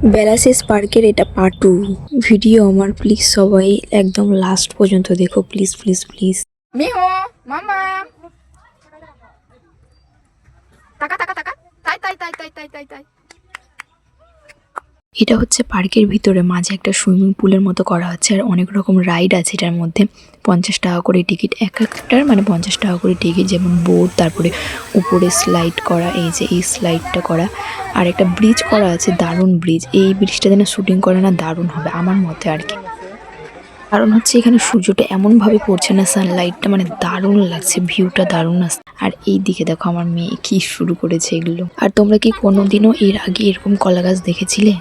বেলাসিস পার্কের এটা part 2 video আমার, প্লিজ সবাই একদম লাস্ট পর্যন্ত দেখো, প্লিজ প্লিজ প্লিজ। মিহো মামা টাকা টাকা টাকা তাই তাই তাই তাই তাই তাই তাই। এটা হচ্ছে পার্কের ভিতরে মাঝে একটা সুইমিং পুলের মতো করা হচ্ছে, আর অনেক রকম রাইড আছে এটার মধ্যে। 50 টাকা করে টিকিট, এক একটার মানে 50 টাকা করে টিকিট। যেমন বোট, তারপরে উপরে স্লাইড করা, এই যে এই স্লাইডটা করা, আর একটা ব্রিজ করা আছে, দারুণ ব্রিজ। এই ব্রিজটা যেন শুটিং করে না, দারুণ হবে আমার মতে আর কি। কারণ হচ্ছে এখানে সূর্যটা এমনভাবে পড়ছে না, সানলাইটটা মানে দারুণ লাগছে, ভিউটা দারুণ আসছে। আর এই দিকে দেখো আমার মেয়ে কি শুরু করেছে এগুলো। আর তোমরা কি কোনোদিনও এর আগে এরকম কলা গাছ দেখেছিলে?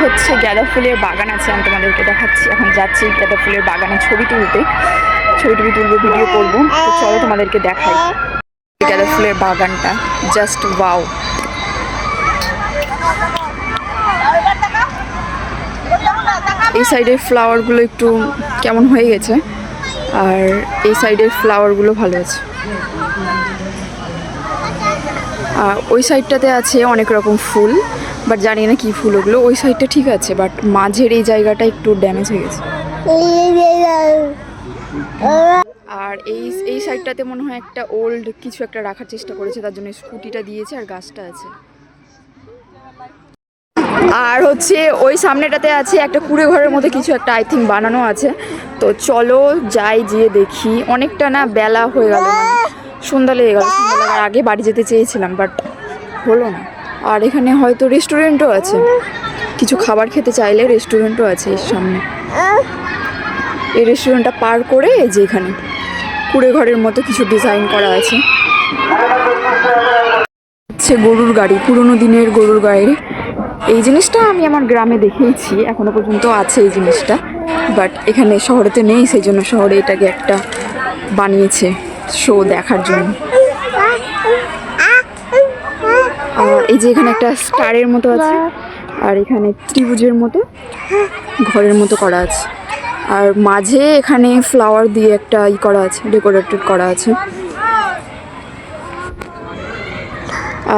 হচ্ছে গাঁদা ফুলের বাগান আছে, আমি তোমাদেরকে দেখাচ্ছি। এখন যাচ্ছি গাঁদা ফুলের বাগানে ছবি তুলবো, ভিডিও করবো। তো চলো তোমাদেরকে দেখাই গাঁদা ফুলের বাগানটা, জাস্ট ওয়াও। এই সাইডের ফ্লাওয়ারগুলো একটু কেমন হয়ে গেছে, আর এই সাইডের ফ্লাওয়ারগুলো ভালো আছে। আর ওই সাইডটাতে আছে অনেক রকম ফুল, বাট জানি না কি ফুল ওগুলো। ওই সাইডটা ঠিক আছে, বাট মাঝের এই জায়গাটা একটু ড্যামেজ হয়ে গেছে। আর এই সাইডটাতে মনে হয় একটা ওল্ড কিছু একটা রাখার চেষ্টা করেছে, তার জন্য স্কুটিটা দিয়েছে আর গাছটা আছে। আর হচ্ছে ওই সামনেটাতে আছে একটা কুড়ে ঘরের মতো কিছু একটা, আই থিঙ্ক বানানো আছে। তো চলো যাই, যেয়ে দেখি। অনেকটা না বেলা হয়ে গেল, সন্ধ্যা লেগে গেল। সন্ধ্যা লাগার আগে বাড়ি যেতে চেয়েছিলাম, বাট হলো না। আর এখানে হয়তো রেস্টুরেন্টও আছে, কিছু খাবার খেতে চাইলে রেস্টুরেন্টও আছে এর সামনে। এই রেস্টুরেন্টটা পার করে যে এখানে কুড়ে ঘরের মতো কিছু ডিজাইন করা আছে। হচ্ছে গরুর গাড়ি, পুরোনো দিনের গরুর গাড়ি। এই জিনিসটা আমি আমার গ্রামে দেখেইছি, এখনো পর্যন্ত আছে এই জিনিসটা, বাট এখানে শহরেতে নেই, সেই জন্য শহরে এটাকে একটা বানিয়েছে শো দেখার জন্য। এই যে এখানে একটা স্টারের মতো আছে, আর এখানে ত্রিভুজের মতো ঘরের মতো করা আছে, আর মাঝে এখানে ফ্লাওয়ার দিয়ে একটা ই করা আছে, ডেকোরেটেড করা আছে।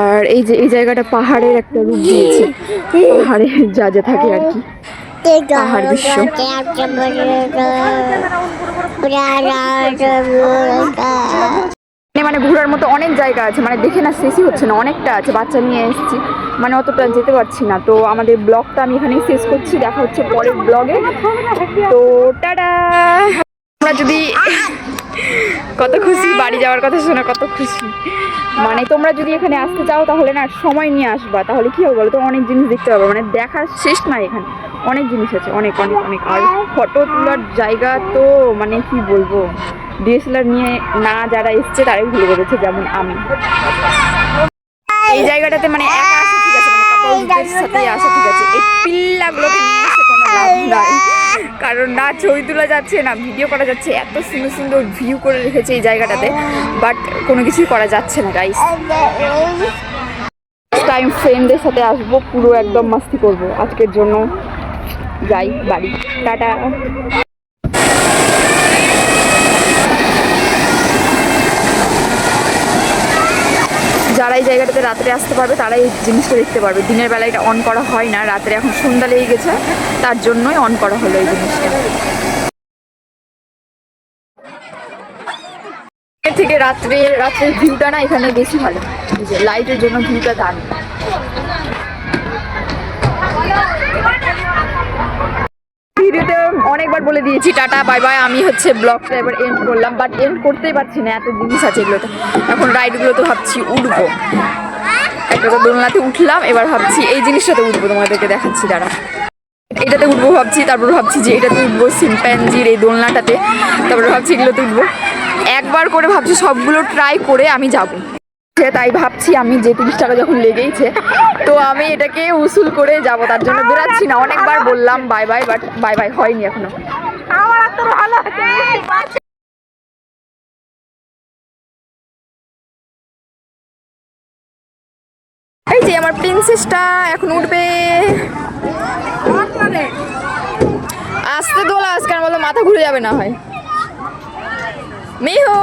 আর এই যে এই জায়গাটা পাহাড়ের একটা রূপ দিয়েছে, পাহাড়ে যা যা থাকে আর কি, পাহাড় বিশ্ব। মানে ঘোরার মতো অনেক জায়গা আছে, মানে দেখে না শেষই হচ্ছে না, অনেকটা আছে। বাচ্চা নিয়ে এসেছি, মানে অতটা যেতে পারছি না। তো আমাদের ব্লগটা আমি এখানেই শেষ করছি, দেখা হচ্ছে পরের ব্লগে। তো টাটা। আমরা যদি কত খুশি, বাড়ি যাওয়ার কথা শুনে কত খুশি। মানে তোমরা যদি এখানে আসতে চাও তাহলে না সময় নিয়ে আসবা, তাহলে কি হবে বলো তো, অনেক জিনিস দেখতে পাবে, মানে দেখার শেষ নাই এখানে, অনেক জিনিস আছে, অনেক অনেক অনেক। আর ফটো তোলার জায়গা তো মানে কি বলবো, ডিএসএলআর নিয়ে না যারা এসছে তারাই ভুলে গেছে, যেমন আমি। এই জায়গাটাতে মানে একা আসা ঠিক আছে, মানে কাপড়দের সাথে আসা ঠিক আছে, এই পিল্লাগুলোকে নিয়ে এসে কোনো লাভ নাই, কারণ না ছবি তোলা যাচ্ছে না ভিডিও করা যাচ্ছে। এত সুন্দর সুন্দর ভিউ করে রেখেছে এই জায়গাটাতে, বাট কোনো কিছুই করা যাচ্ছে না গাইস। টাইম ফ্রেন্ডদের সাথে আসবো, পুরো একদম মাস্তি করব। আজকের জন্য যাই বাড়ি, টাটা। যারা এই জায়গাটাতে রাত্রে আসতে পারবে তারাই এই জিনিসটা দেখতে পারবে। দিনের বেলা এটা অন করা হয় না, রাত্রে এখন সন্ধ্যা লেগে গেছে, তার জন্যই অন করা হলো এই জিনিসটা। এর থেকে রাত্রের ভিউটা না এখানে বেশি ভালো, লাইটের জন্য ভিউটা দারুণ। ভিডিওতে অনেকবার বলে দিয়েছি টাটা বাই বাই, আমি হচ্ছে ব্লগটা এবার এন্ড করলাম, বাট এন্ড করতেই পারছি না, এত জিনিস আছে এগুলোতে। এখন রাইডগুলো তো ভাবছি উঠবো, একটা তো দোলনাতে উঠলাম, এবার ভাবছি এই জিনিসটাতে উঠবো, তোমাদেরকে দেখাচ্ছি দাঁড়া। এটাতে উঠবো ভাবছি, তারপর ভাবছি যে এটাতে উঠবো, শিম্প্যাঞ্জির এই দোলনাটাতে, তারপরে ভাবছি এগুলোতে উঠবো। একবার করে ভাবছি সবগুলো ট্রাই করে আমি যাবো, তাই ভাবছি আমি যে 30 টাকা যখন লেগেইছে, তো আমি এটাকে উসুল করে যাব, তার জন্য বেরাচ্ছি না। অনেকবার বললাম bye bye, but bye bye হয়নি এখনো। এই যে আমার প্রিন্সেসটা এখন উঠবে, আস্তে দোলা, আজকের মতো মাথা ঘুরে যাবে না হয়। মিহো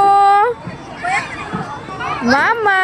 মামা